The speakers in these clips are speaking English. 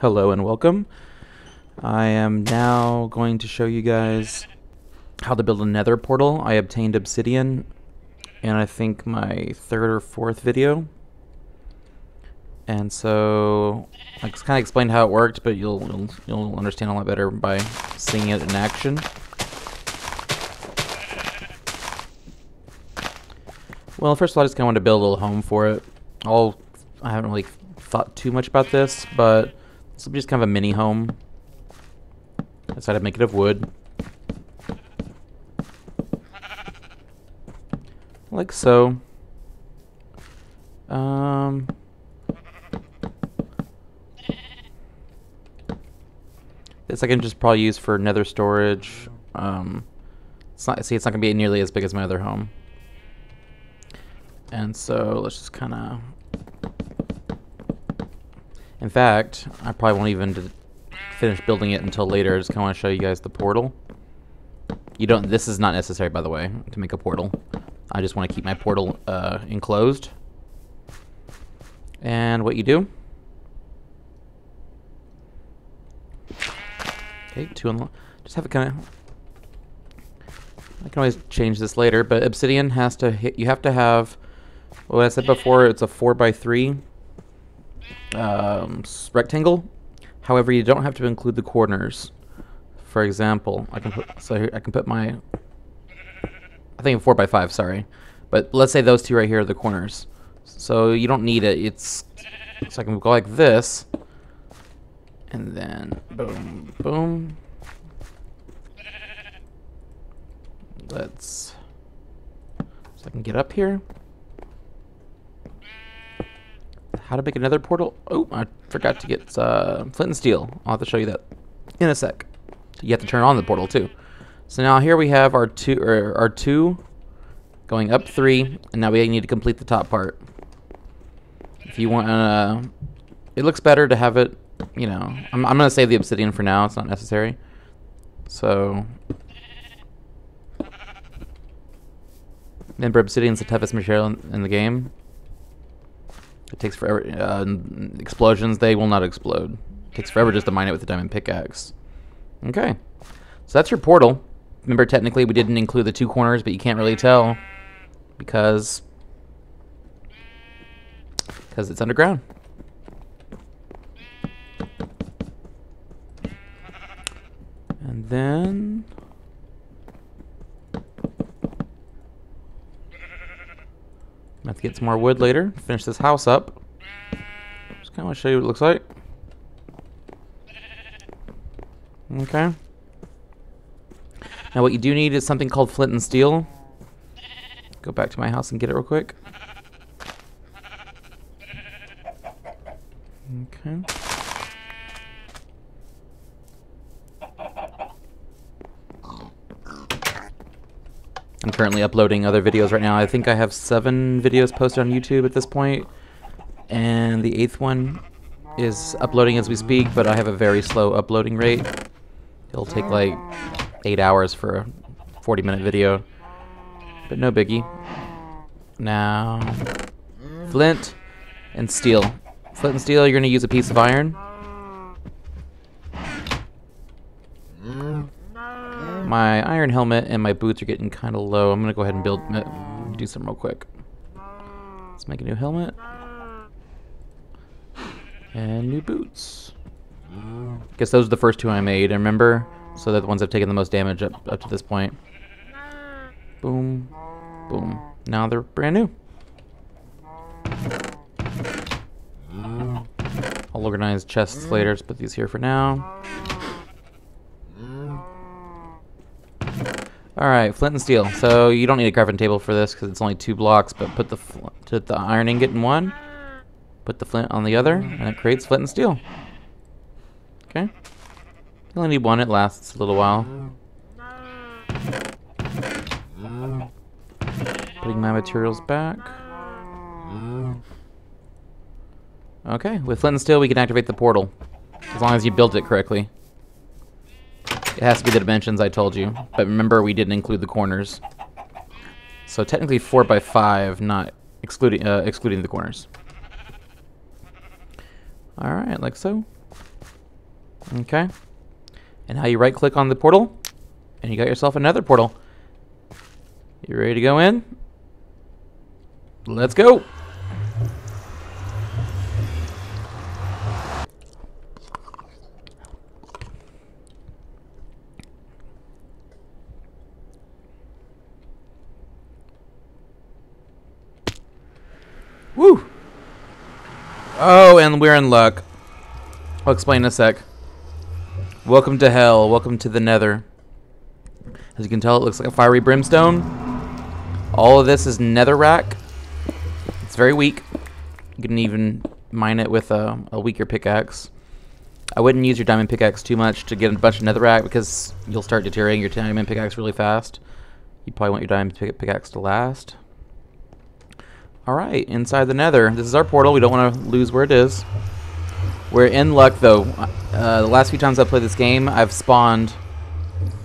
Hello and welcome. I am now going to show you guys how to build a nether portal. I obtained obsidian in I think my third or fourth video. And so I just kind of explained how it worked, but you'll understand a lot better by seeing it in action. Well, first of all, I just kind of wanted to build a little home for it. I haven't really thought too much about this, but this will be just kind of a mini home. I decided to make it of wood. Like so. This I can just probably use for nether storage. It's not gonna be nearly as big as my other home. And so let's just kind of. In fact, I probably won't even finish building it until later. I just kind of want to show you guys the portal. This is not necessary, by the way, to make a portal. I just want to keep my portal enclosed. And what you do. Okay, just have it kind of. I can always change this later, but obsidian has to hit. You have to have. What I said before, it's a 4x3 rectangle. However, you don't have to include the corners. For example, I can put my. I think 4x5. Sorry, but let's say those two right here are the corners. So you don't need it. So I can go like this, and then boom, boom. So I can get up here. How to make another portal? Oh, I forgot to get flint and steel. I'll have to show you that in a sec. You have to turn on the portal too. So now here we have our two going up 3, and now we need to complete the top part. If you want, it looks better to have it. You know, I'm gonna save the obsidian for now. It's not necessary. So remember, obsidian's the toughest material in the game. It takes forever. Explosions, they will not explode. It takes forever just to mine it with a diamond pickaxe. Okay. So that's your portal. Remember, technically we didn't include the 2 corners, but you can't really tell because it's underground. And then I have to get some more wood later. Finish this house up. Just kind of want to show you what it looks like. Okay. Now what you do need is something called flint and steel. Go back to my house and get it real quick. Okay. I'm currently uploading other videos right now. I think I have 7 videos posted on YouTube at this point, and the 8th one is uploading as we speak, but I have a very slow uploading rate. It'll take like 8 hours for a 40-minute video, but no biggie. Now, flint and steel. Flint and steel, you're going to use a piece of iron. My iron helmet and my boots are getting kind of low. I'm going to go ahead and do some real quick. Let's make a new helmet. And new boots. Guess those are the first 2 I made, I remember. So they're the ones that have taken the most damage up to this point. Boom. Boom. Now they're brand new. I'll organize chests later. Let's put these here for now. Alright, flint and steel. So you don't need a crafting table for this because it's only 2 blocks, but put the iron ingot in one, put the flint on the other, and it creates flint and steel. Okay. You only need 1, it lasts a little while. Putting my materials back. Okay, with flint and steel we can activate the portal, as long as you built it correctly. It has to be the dimensions I told you, but remember we didn't include the corners. So technically 4x5, not excluding the corners. Alright, like so. Okay. And now you right click on the portal, and you got yourself another portal. You ready to go in? Let's go. Woo! Oh, and we're in luck. I'll explain in a sec. Welcome to hell. Welcome to the Nether. As you can tell, it looks like a fiery brimstone. All of this is netherrack. It's very weak. You can even mine it with a weaker pickaxe. I wouldn't use your diamond pickaxe too much to get a bunch of netherrack because you'll start deteriorating your diamond pickaxe really fast. You probably want your diamond pickaxe to last. Alright, inside the Nether. This is our portal. We don't want to lose where it is. We're in luck, though. The last few times I've played this game, I've spawned...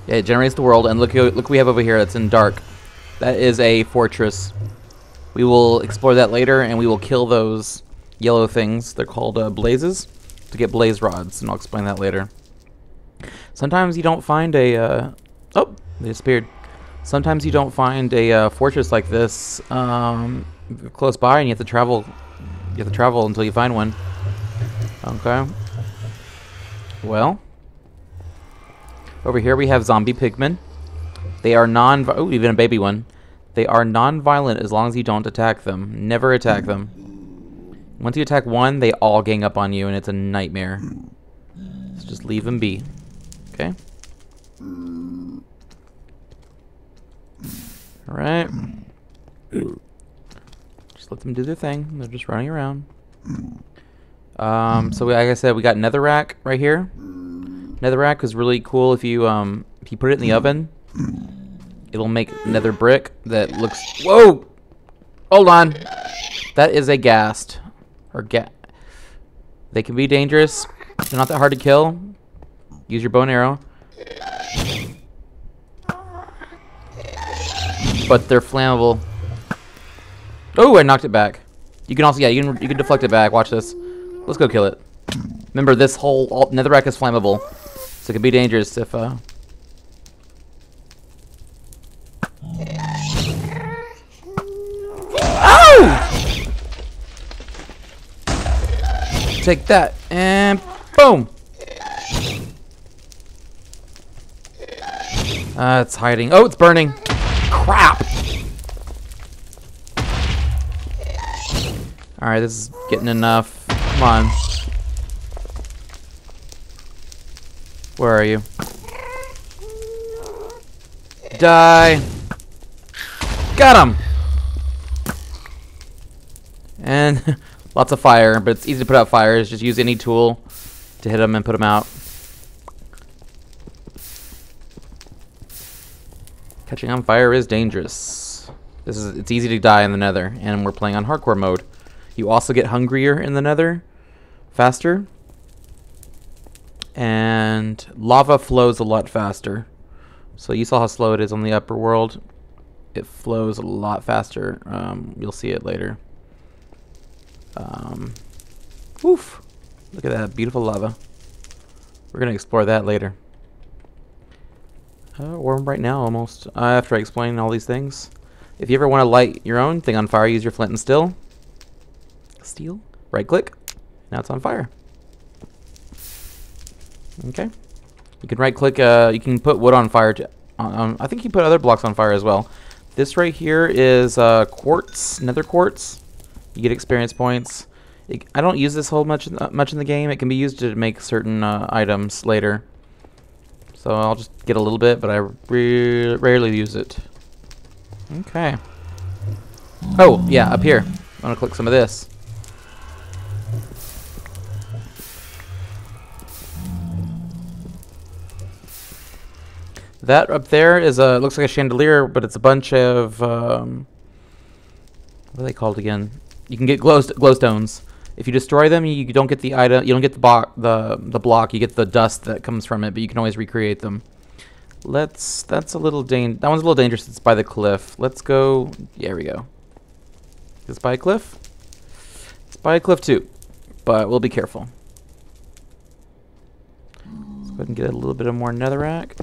Yeah, it generates the world, and look what we have over here that's in dark. That is a fortress. We will explore that later, and we will kill those yellow things. They're called blazes, to get blaze rods, and I'll explain that later. Sometimes you don't find a... oh, they disappeared. Sometimes you don't find a fortress like this close by, and you have to travel. You have to travel until you find one. Okay. Well, over here we have zombie pigmen. They are oh, even a baby one. They are non-violent as long as you don't attack them. Never attack them. Once you attack one, they all gang up on you, and it's a nightmare. So just leave them be. Okay. All right. Just let them do their thing. They're just running around. So like I said, we got netherrack right here. Netherrack is really cool if you put it in the oven. It'll make nether brick that looks... Whoa! Hold on. That is a ghast. Or They can be dangerous. They're not that hard to kill. Use your bow and arrow. But they're flammable. Oh, I knocked it back. You can also, yeah, you can deflect it back. Watch this. Let's go kill it. Remember, this whole netherrack is flammable, so it can be dangerous if Ow! Take that and boom. It's hiding. Oh, it's burning. Crap. Alright, this is getting enough. Come on. Where are you? Die. Got him. And lots of fire, but it's easy to put out fires. Just use any tool to hit them and put them out. Catching on fire is dangerous. It's easy to die in the Nether, and we're playing on hardcore mode. You also get hungrier in the Nether, faster, and lava flows a lot faster. So you saw how slow it is on the upper world. It flows a lot faster. You'll see it later. Woof! Look at that beautiful lava. We're gonna explore that later. Or right now, almost. After I explain all these things. If you ever want to light your own thing on fire, use your flint and steel. Right click. Now it's on fire. Okay. You can right click. You can put wood on fire. I think you put other blocks on fire as well. This right here is quartz, nether quartz. You get experience points. I don't use this whole much in the game. It can be used to make certain items later. So I'll just get a little bit, but I rarely use it. Okay. Oh, yeah, up here. I'm going to click some of this. That up there is looks like a chandelier, but it's a bunch of what are they called again? You can get glowstones. If you destroy them, you don't get the item. You don't get the block. You get the dust that comes from it, but you can always recreate them. That's a little that one's a little dangerous. It's by the cliff. Let's go. Yeah, here we go. Is this by a cliff? It's by a cliff too, but we'll be careful. ahead and get a little bit of more netherrack.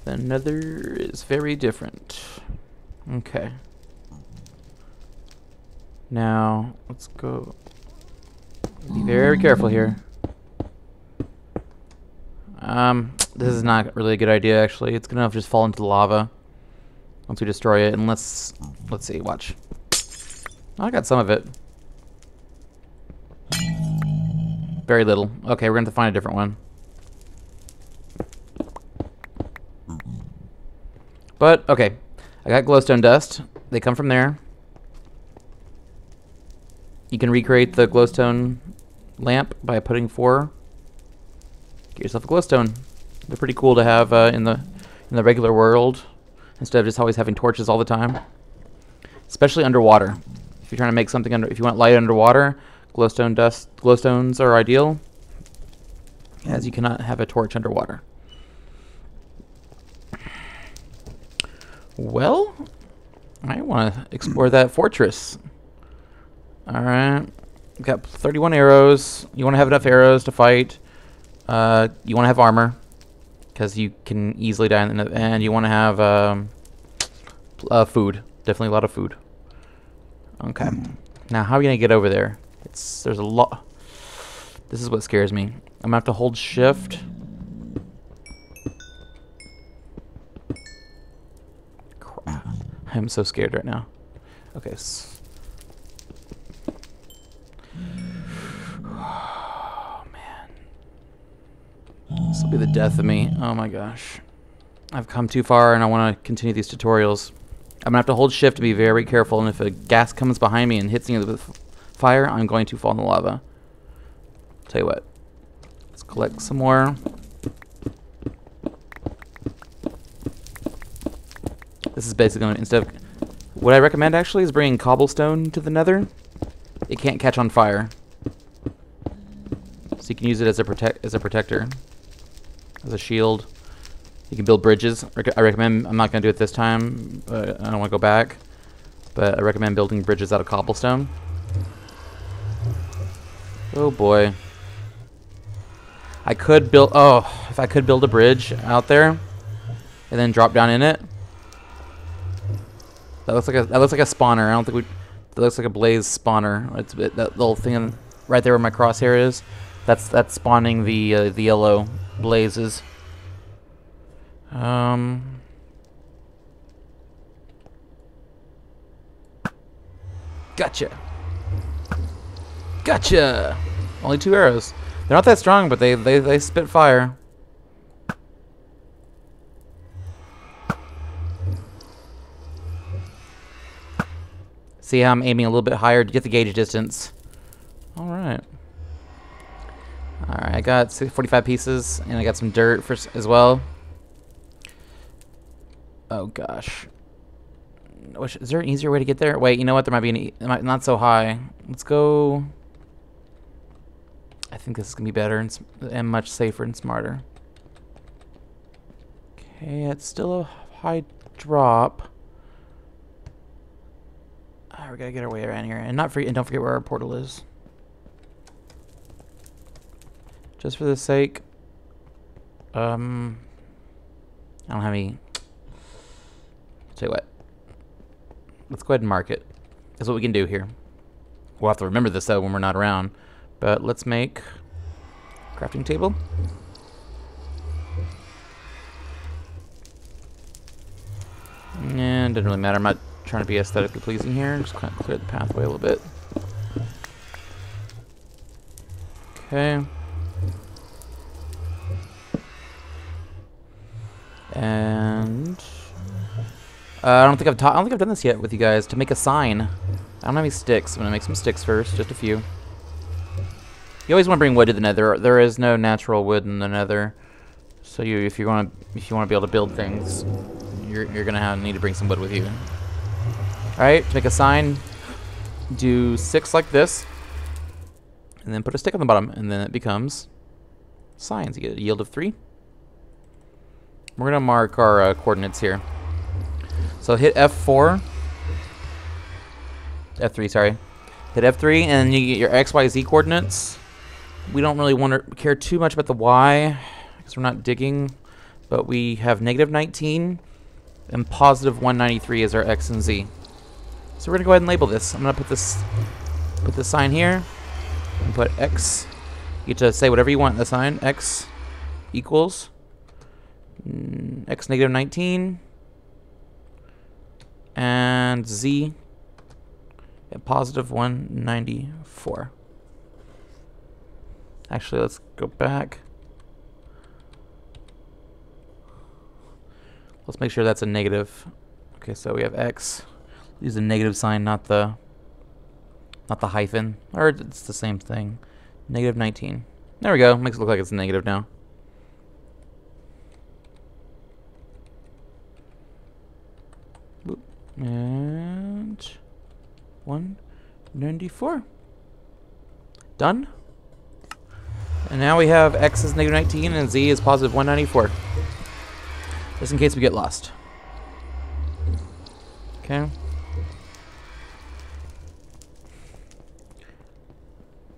The nether is very different. Okay. Now, let's go. Be very careful here. This is not really a good idea, actually. It's gonna just fall into the lava once we destroy it. And let's see, watch. Oh, I got some of it. Very little. Okay, we're gonna have to find a different one. But, okay. I got glowstone dust. They come from there. You can recreate the glowstone lamp by putting 4. Get yourself a glowstone. They're pretty cool to have in the regular world, instead of just always having torches all the time. Especially underwater. If you're trying to make something if you want light underwater, glowstones are ideal, as you cannot have a torch underwater. Well, I want to explore that fortress. Alright. Got 31 arrows. You want to have enough arrows to fight. You want to have armor, because you can easily die. And you want to have food. Definitely a lot of food. Okay. Now, how are we going to get over there? There's a lot. This is what scares me. I'm going to have to hold shift. I'm so scared right now. Okay. Oh, man. This will be the death of me. Oh, my gosh. I've come too far, and I want to continue these tutorials. I'm going to have to hold shift to be very careful, and if a gas comes behind me and hits me with fire, I'm going to fall in the lava. Tell you what. Let's collect some more. This is basically going to, instead of, what I recommend actually is bringing cobblestone to the nether. It can't catch on fire. So you can use it as a protector, as a shield. You can build bridges. I recommend, I'm not going to do it this time, but I don't want to go back. But I recommend building bridges out of cobblestone. Oh boy. I could build, if I could build a bridge out there and then drop down in it. That looks like a spawner. I don't think that looks like a blaze spawner. It's that little thing right there where my crosshair is. That's spawning the yellow blazes. Gotcha. Gotcha. Only 2 arrows. They're not that strong, but they spit fire. See how I'm aiming a little bit higher to get the gauge distance. Alright. Alright, I got 45 pieces, and I got some dirt as well. Oh gosh. Is there an easier way to get there? Wait, you know what? There might be not so high. Let's go. I think this is going to be better and much safer and smarter. Okay, it's still a high drop. We gotta get our way around here, and don't forget where our portal is. Just for the sake, I don't have any. Tell you what, let's go ahead and mark it. That's what we can do here. We'll have to remember this though when we're not around. But let's make a crafting table. And it doesn't really matter. I'm not trying to be aesthetically pleasing here. Just kind of clear the pathway a little bit. Okay. And I don't think I've done this yet with you guys. To make a sign, I don't have any sticks. I'm gonna make some sticks first, just a few. You always want to bring wood to the nether. There is no natural wood in the nether, so if you want to be able to build things, you're gonna need to bring some wood with you. Alright, to make a sign, do 6 like this, and then put a stick on the bottom, and then it becomes signs. You get a yield of 3. We're going to mark our coordinates here. So hit F4. F3, sorry. Hit F3, and then you get your X, Y, Z coordinates. We don't really want to care too much about the Y, because we're not digging. But we have -19 and positive 193 as our X and Z. So we're gonna go ahead and label this. I'm gonna put this sign here and put X. You get to say whatever you want in the sign. X equals X -19 and Z at positive 194. Actually, let's go back. Let's make sure that's a negative. Okay, so we have X. Use the negative sign, not the hyphen. Or it's the same thing. -19. There we go. Makes it look like it's negative now. Boop. And 194. Done. And now we have X is -19 and Z is positive 194. Just in case we get lost. Okay.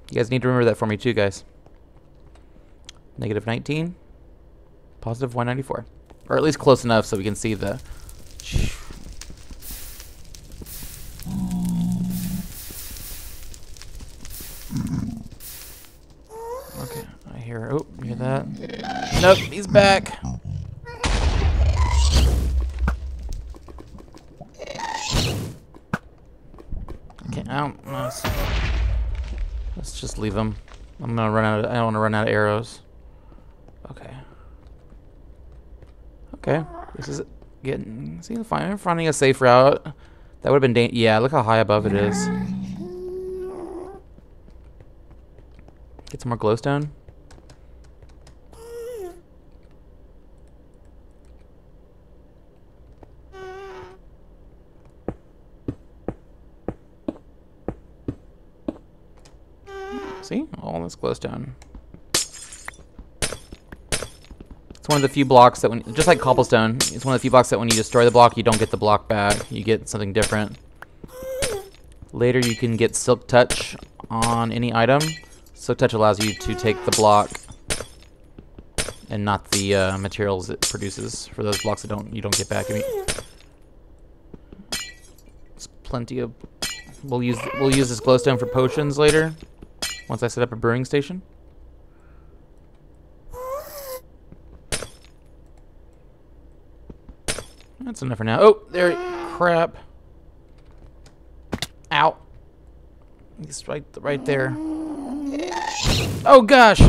You guys need to remember that for me too, guys. -19, positive 194. Or at least close enough so we can see the... Okay, I hear... Oh, you hear that? Nope, he's back. Okay, let's just leave him. I'm gonna run out. I don't want to run out of arrows. Okay. Okay. This is getting. See, I'm finding a safe route. That would have been. Yeah, look how high above it is. Get some more glowstone. See? All this glowstone. It's one of the few blocks that when, just like cobblestone, it's one of the few blocks that when you destroy the block, you don't get the block back. You get something different. Later, you can get Silk Touch on any item. Silk Touch allows you to take the block and not the materials it produces for those blocks that you don't get back. I mean, it's plenty of. We'll use this glowstone for potions later. Once I set up a brewing station. That's enough for now. Oh, there, crap. Ow. It's right there. Oh gosh.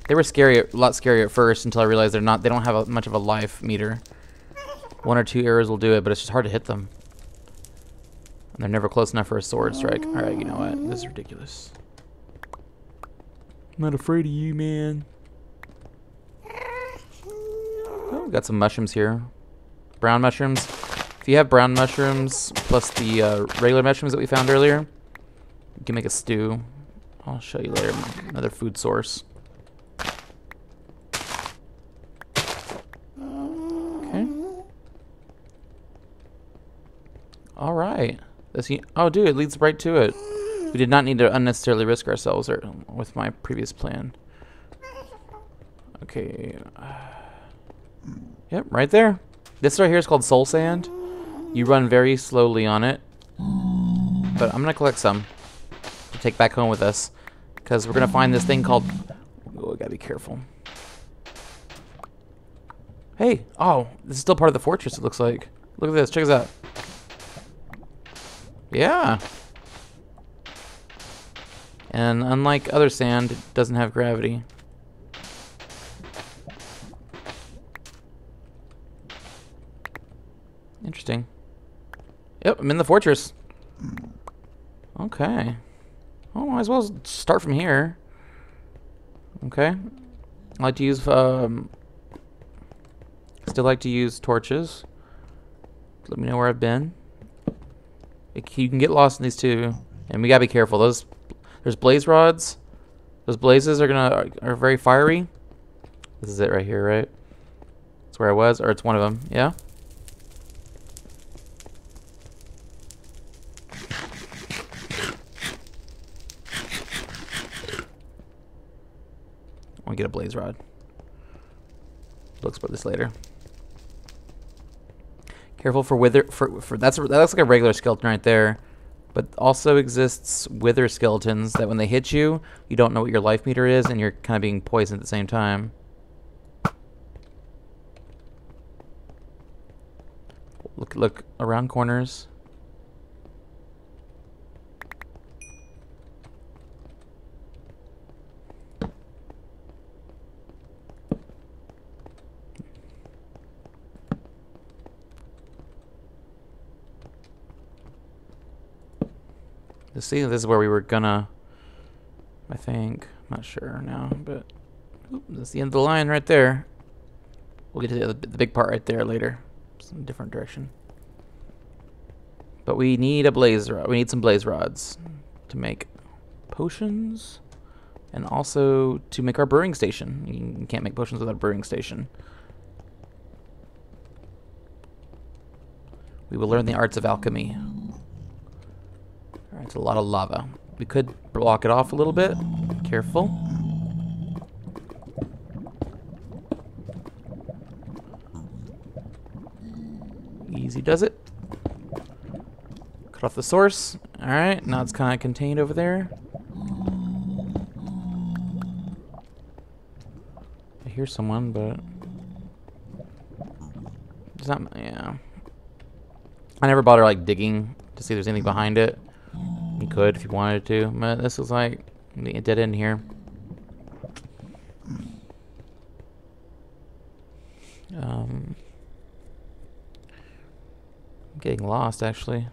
They were scary, a lot scarier at first until I realized they don't have much of a life meter. 1 or 2 arrows will do it, but it's just hard to hit them. And they're never close enough for a sword strike. Alright, you know what? This is ridiculous. I'm not afraid of you, man. Oh, we got some mushrooms here. Brown mushrooms. If you have brown mushrooms plus the regular mushrooms that we found earlier, you can make a stew. I'll show you later. Another food source. Okay. Alright. Oh, dude, it leads right to it. We did not need to unnecessarily risk ourselves with my previous plan. Okay. Yep, right there. This right here is called soul sand. You run very slowly on it. But I'm going to collect some to take back home with us. Because we're going to find this thing called... Oh, I got to be careful. Hey. Oh, this is still part of the fortress, it looks like. Look at this. Check this out. Yeah. And unlike other sand, it doesn't have gravity. Interesting. Yep, I'm in the fortress. Okay. Oh, might as well start from here. Okay. I like to use, still like to use torches. Let me know where I've been. You can get lost in these too, and we gotta be careful. There's blaze rods. Those blazes are very fiery. This is it right here, right? That's where I was, or it's one of them. Yeah? I want to get a blaze rod. We'll explore this later. Careful for wither. That looks like a regular skeleton right there, but also exists wither skeletons that when they hit you, you don't know what your life meter is, and you're kind of being poisoned at the same time. Look around corners. See, this is where we were gonna, I think. I'm not sure now, but that's the end of the line right there. We'll get to the big part right there later. It's in a different direction. But we need a blaze rod. We need some blaze rods to make potions and also to make our brewing station. You can't make potions without a brewing station. We will learn the arts of alchemy. Alright, it's a lot of lava. We could block it off a little bit. Careful. Easy does it. Cut off the source. Alright, now it's kind of contained over there. I hear someone, but it's not. Yeah. I never bother like digging to see if there's anything behind it. You could if you wanted to, but this is like a dead end here. I'm getting lost actually.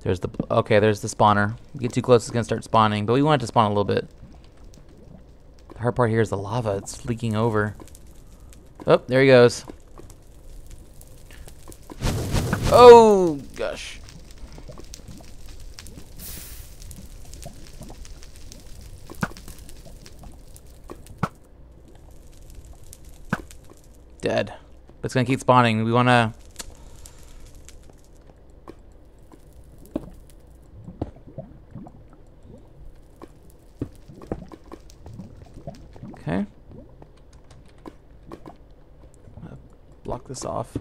There's the there's the spawner. You get too close, it's gonna start spawning, but we want it to spawn a little bit. The hard part here is the lava. It's leaking over. Oh, there he goes. Oh, gosh. Dead. But it's going to keep spawning. We want to... Okay. Block this off.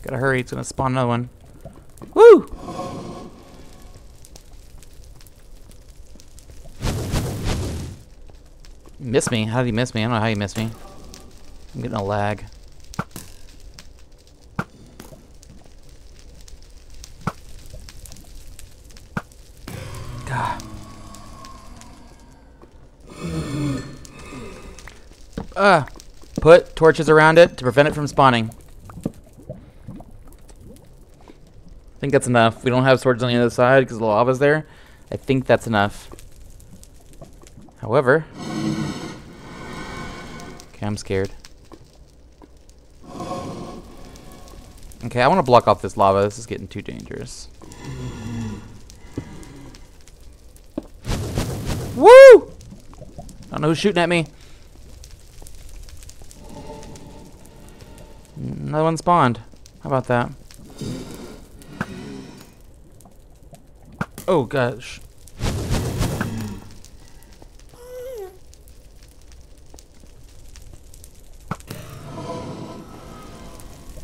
Gotta hurry, it's gonna spawn another one. Woo! Miss me? How did he miss me? I don't know how he missed me. I'm getting a lag. God. Put torches around it to prevent it from spawning. I think that's enough. We don't have swords on the other side because the lava's there. I think that's enough. However... Okay, I'm scared. Okay, I want to block off this lava. This is getting too dangerous. Woo! I don't know who's shooting at me. Another one spawned. How about that? Oh gosh.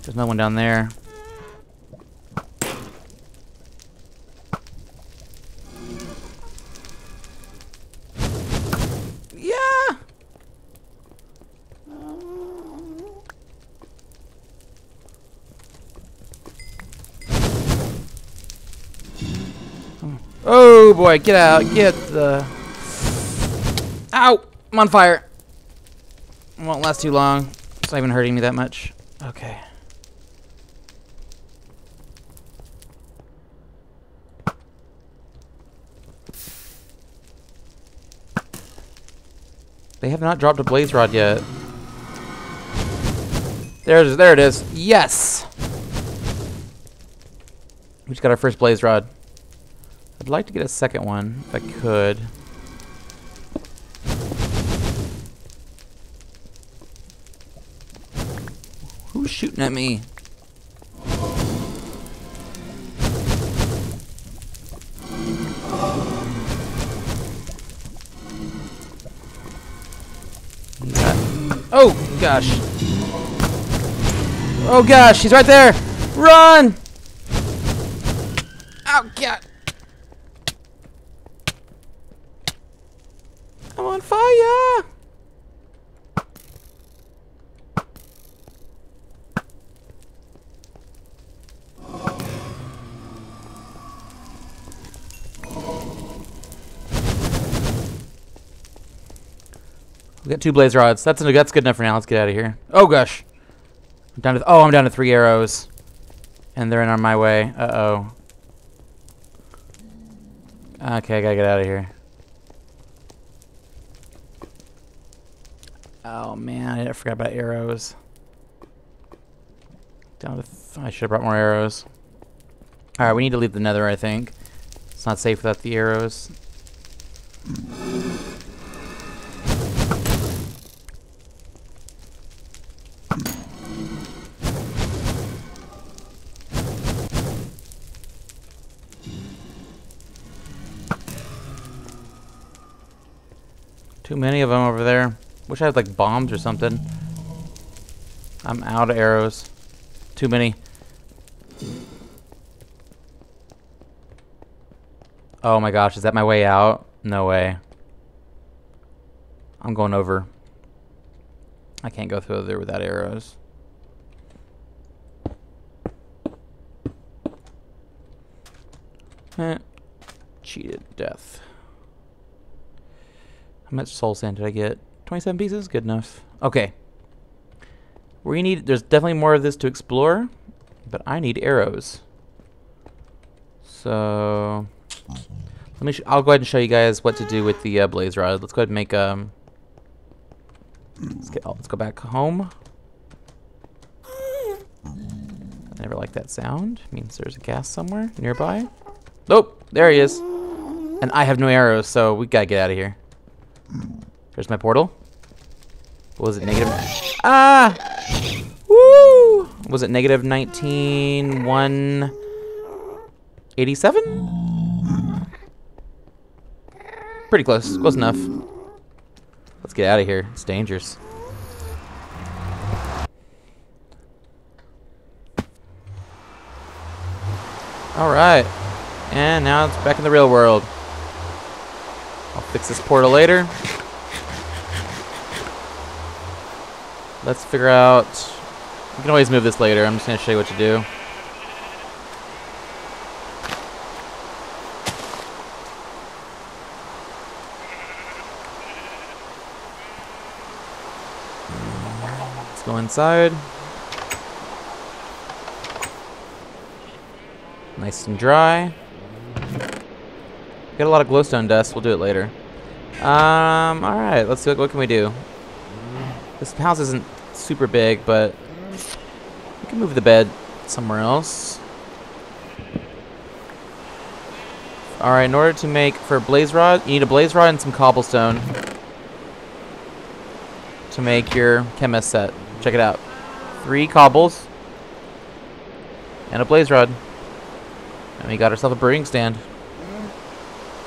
There's no one down there. Yeah. Oh boy, get out, get the... Ow! I'm on fire. It won't last too long. It's not even hurting me that much. Okay. They have not dropped a blaze rod yet. There it is. Yes! We just got our first blaze rod. I'd like to get a second one if I could. Who's shooting at me? Oh gosh. Oh gosh, he's right there. Run! Oh god. I'm on fire. We got 2 blaze rods. That's good enough for now. Let's get out of here. Oh gosh. I'm down to 3 arrows. And they're on my way. Uh-oh. Okay, I gotta get out of here. Oh man, I forgot about arrows. I should have brought more arrows. Alright, we need to leave the nether, I think. It's not safe without the arrows. Too many of them over there. Wish I had like bombs or something. I'm out of arrows. Too many. Oh my gosh, is that my way out? No way. I'm going over. I can't go through there without arrows. Cheated death. How much soul sand did I get? 27 pieces? Good enough. Okay. There's definitely more of this to explore, but I need arrows. So, I'll go ahead and show you guys what to do with the blaze rod. Let's go ahead and make let's go back home. I never like that sound. It means there's a gas somewhere nearby. Oh, there he is. And I have no arrows, so we gotta get out of here. There's my portal. What was it, negative? Ah! Woo! Was it negative 19,187? Pretty close. Close enough. Let's get out of here. It's dangerous. Alright. And now it's back in the real world. I'll fix this portal later. Let's figure out... We can always move this later. I'm just going to show you what to do. Let's go inside. Nice and dry. Got a lot of glowstone dust. We'll do it later. Alright, let's see what can we do. This house isn't super big, but we can move the bed somewhere else. Alright, in order to make for a blaze rod, you need a blaze rod and some cobblestone to make your chemist set. Check it out. 3 cobbles and a blaze rod. And we got ourselves a brewing stand.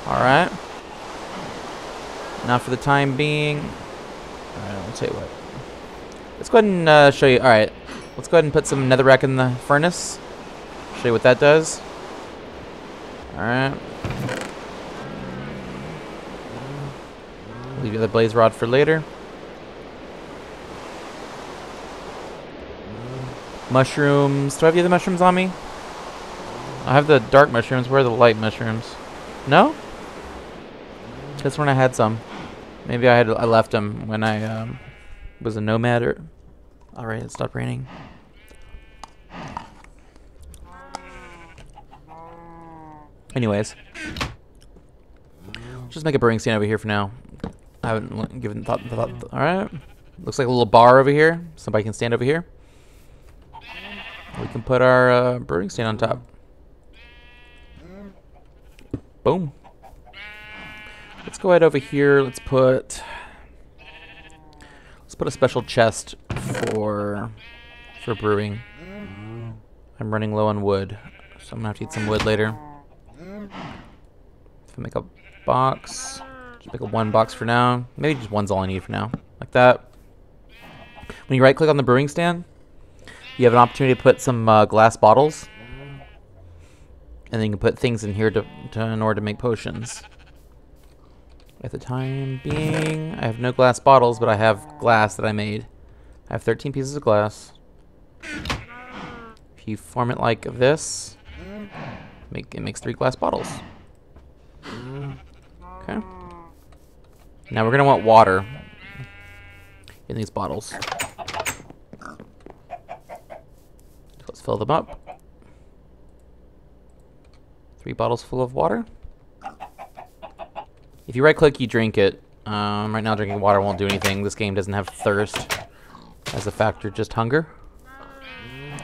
Alright. Now for the time being, alright, I'll tell you what. Let's go ahead and show you. Alright, let's go ahead and put some netherrack in the furnace. Show you what that does. Alright. Leave the other blaze rod for later. Mushrooms. Do I have the other mushrooms on me? I have the dark mushrooms. Where are the light mushrooms? No? That's when I had some. Maybe I left them when I was a nomad or... Alright, it stopped raining. Anyways. Just make a brewing stand over here for now. I haven't given thought. Alright. Looks like a little bar over here. Somebody can stand over here. We can put our brewing stand on top. Boom. Let's go ahead over here. Let's put a special chest for brewing. I'm running low on wood, so I'm gonna have to eat some wood later. If I make a box, just make a 1 box for now. Maybe just 1's all I need for now, like that. When you right-click on the brewing stand, you have an opportunity to put some glass bottles, and then you can put things in here in order to make potions. At the time being, I have no glass bottles, but I have glass that I made. I have 13 pieces of glass. If you form it like this, it makes 3 glass bottles. Okay. Now we're gonna want water in these bottles. Let's fill them up. 3 bottles full of water. If you right-click, you drink it. Right now, drinking water won't do anything. This game doesn't have thirst as a factor, just hunger.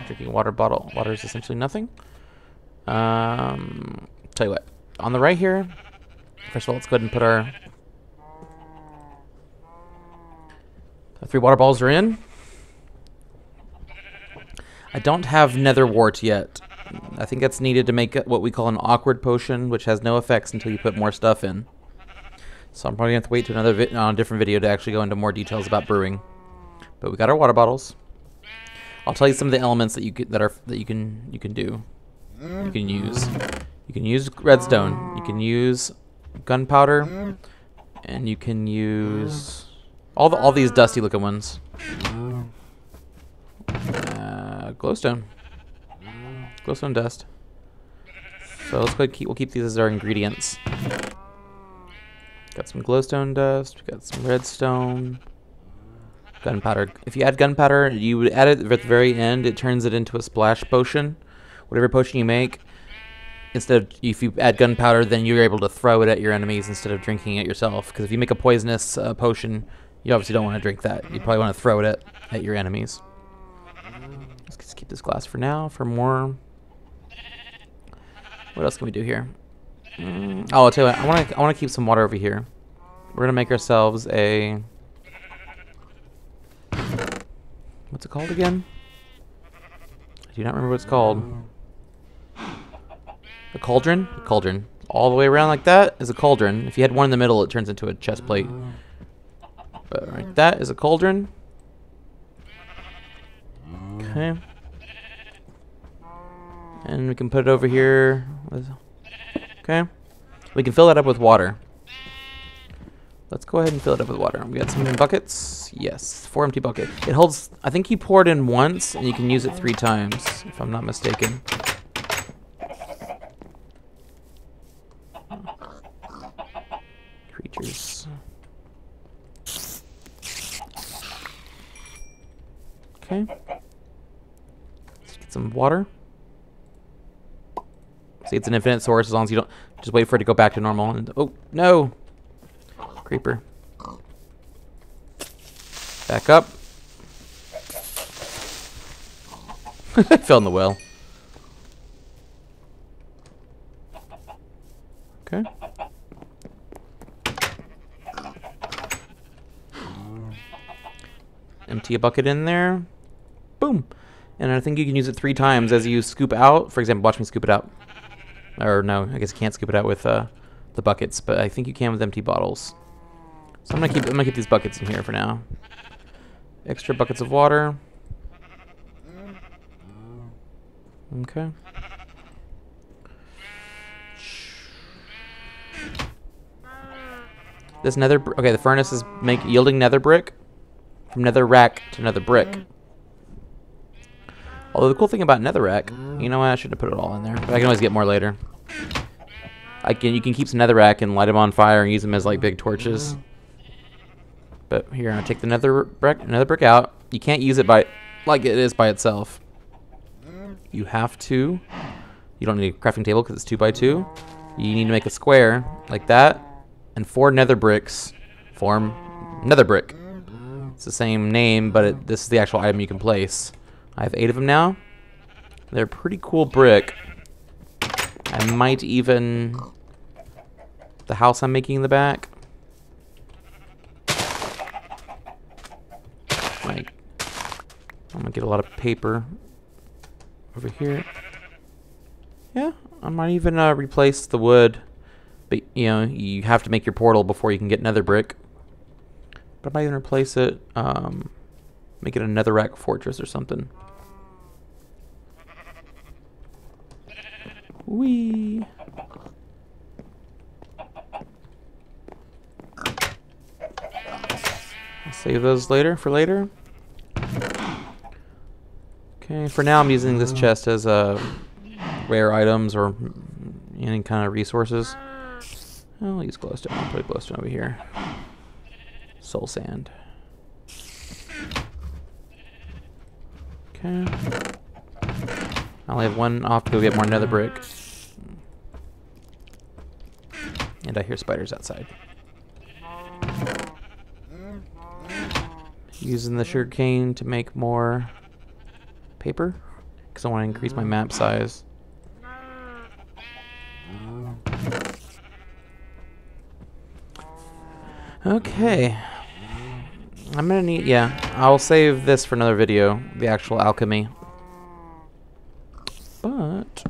Drinking water is essentially nothing. Tell you what, on the right here, first of all, let's go ahead and put our 3 water balls are in. I don't have nether wart yet. I think that's needed to make what we call an awkward potion, which has no effects until you put more stuff in. So I'm probably gonna have to wait to a different video to actually go into more details about brewing. But we got our water bottles. I'll tell you some of the elements that you can do. You can use. You can use redstone. You can use gunpowder, and you can use all these dusty looking ones. Glowstone. Glowstone dust. So let's go ahead we'll keep these as our ingredients. Got some glowstone dust, we got some redstone, gunpowder. If you add gunpowder, you would add it at the very end. It turns it into a splash potion. Whatever potion you make, if you add gunpowder, then you're able to throw it at your enemies instead of drinking it yourself. Because if you make a poisonous potion, you obviously don't want to drink that. You probably want to throw it at your enemies. Let's just keep this glass for now for more. What else can we do here? Oh, I'll tell you what, I want to keep some water over here. We're gonna make ourselves a, what's it called again? I do not remember what it's called. A cauldron? A cauldron. All the way around like that is a cauldron. If you had one in the middle, it turns into a chest plate. But right, that is a cauldron. Okay. And we can put it over here. Okay. We can fill that up with water. Let's go ahead and fill it up with water. We got some buckets. Yes, 4 empty buckets. It holds, I think you pour it in once and you can use it 3 times, if I'm not mistaken. Creatures. Okay. Let's get some water. See, it's an infinite source as long as you don't just wait for it to go back to normal. And, oh, no! Creeper. Back up. I fell in the well. Okay. Empty a bucket in there. Boom! And I think you can use it 3 times as you scoop out. For example, watch me scoop it out. Or no, I guess you can't scoop it out with the buckets, but I think you can with empty bottles. So I'm gonna keep these buckets in here for now. Extra buckets of water. Okay. This nether, okay, the furnace is yielding nether brick from nether rack to nether brick. Although the cool thing about netherrack, you know what, I shouldn't have put it all in there, but I can always get more later. You can keep some netherrack and light them on fire and use them as like big torches. But here, I'm gonna take the nether brick out. You can't use it like it is by itself. You have to. You don't need a crafting table because it's 2 by 2. You need to make a square like that, and 4 nether bricks form nether brick. It's the same name, but this is the actual item you can place. I have 8 of them now. They're pretty cool brick. I might even the house I'm making in the back. Like, I'm gonna get a lot of paper over here. Yeah, I might even replace the wood, but you know, you have to make your portal before you can get nether brick. But I might even replace it, make it a netherrack fortress or something. Whee! I'll save those later for later. Okay, for now I'm using this chest as rare items or any kind of resources. I'll use glowstone. I'll put glowstone over here. Soul sand. Okay. I only have one. I'll have to go get more nether brick. And I hear spiders outside. Using the sugarcane to make more paper because I want to increase my map size. Okay. I'm gonna need, yeah, I'll save this for another video, the actual alchemy. But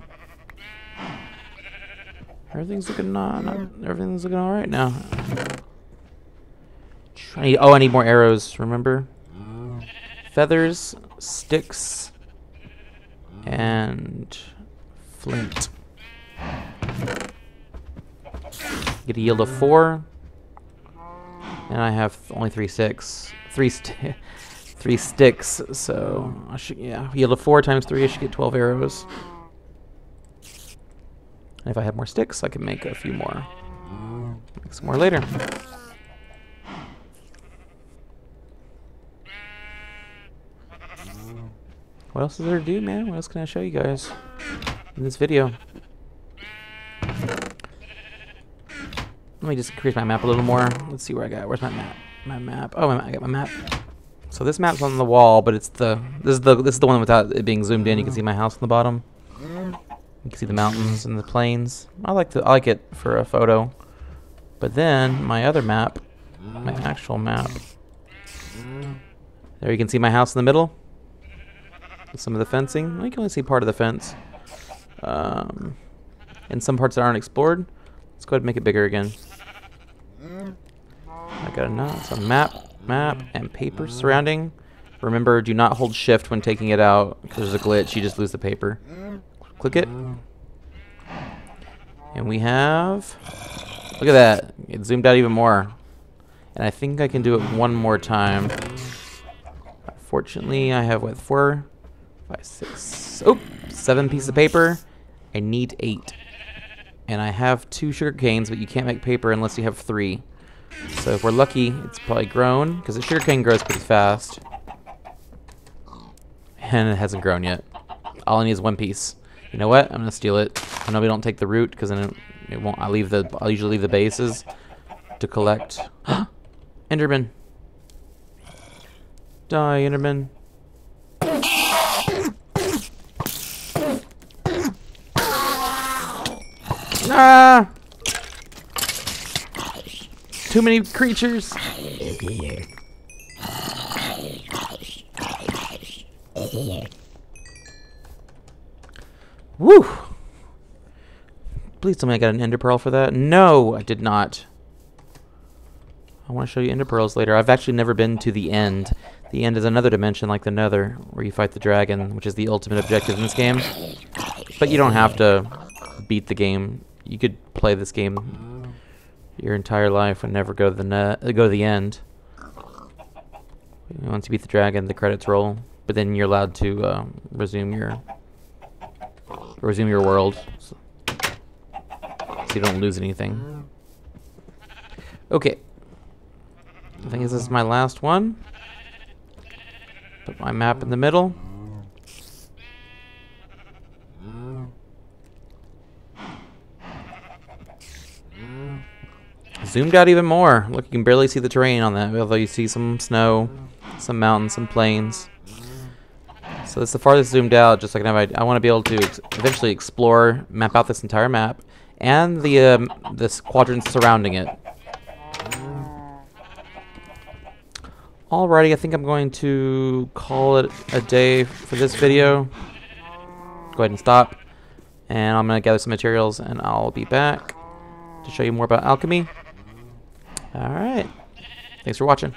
everything's looking everything's looking all right now. I need more arrows, remember? Feathers, sticks, and flint. Get a yield of 4. And I have only 3 sticks. 3 sticks, so I should, yeah, yield of 4 times 3, I should get 12 arrows. And if I have more sticks, I can make a few more. Make some more later. What else is there to do, man? What else can I show you guys in this video? Let me just increase my map a little more. Let's see where I got. Where's my map? My map. Oh, I got my map. So this map's on the wall, but it's this is the one without it being zoomed in. You can see my house on the bottom. You can see the mountains and the plains. I like it for a photo. But then my other map, my actual map. There you can see my house in the middle. With some of the fencing. Well, you can only see part of the fence. And some parts that aren't explored. Let's go ahead and make it bigger again. I got a map, and paper surrounding. Remember, do not hold shift when taking it out because there's a glitch. You just lose the paper. Click it. And we have... Look at that. It zoomed out even more. And I think I can do it one more time. Fortunately, I have, what, 4, 5, 6... Oh! 7 pieces of paper. I need 8. And I have 2 sugar canes, but you can't make paper unless you have 3. So if we're lucky, it's probably grown, because the sugar cane grows pretty fast. And it hasn't grown yet. All I need is 1 piece. You know what? I'm gonna steal it. I know we don't take the root, because then it won't. I'll usually leave the bases to collect. Enderman. Die, Enderman. Ah! Too many creatures. Woo! Please tell me I got an ender pearl for that. No, I did not. I want to show you ender pearls later. I've actually never been to the end. The end is another dimension like the Nether, where you fight the dragon, which is the ultimate objective in this game. But you don't have to beat the game. You could play this game your entire life and never go to the end. Once you beat the dragon, the credits roll, but then you're allowed to resume your world, so you don't lose anything. Okay, I think this is my last one. Put my map in the middle. Zoomed out even more. Look, you can barely see the terrain on that, although you see some snow, some mountains, some plains. So that's the farthest zoomed out, just like I want to be able to eventually explore, map out this entire map, and the quadrants surrounding it. Alrighty, I think I'm going to call it a day for this video. Go ahead and stop. And I'm going to gather some materials, and I'll be back to show you more about alchemy. Alright. Thanks for watching.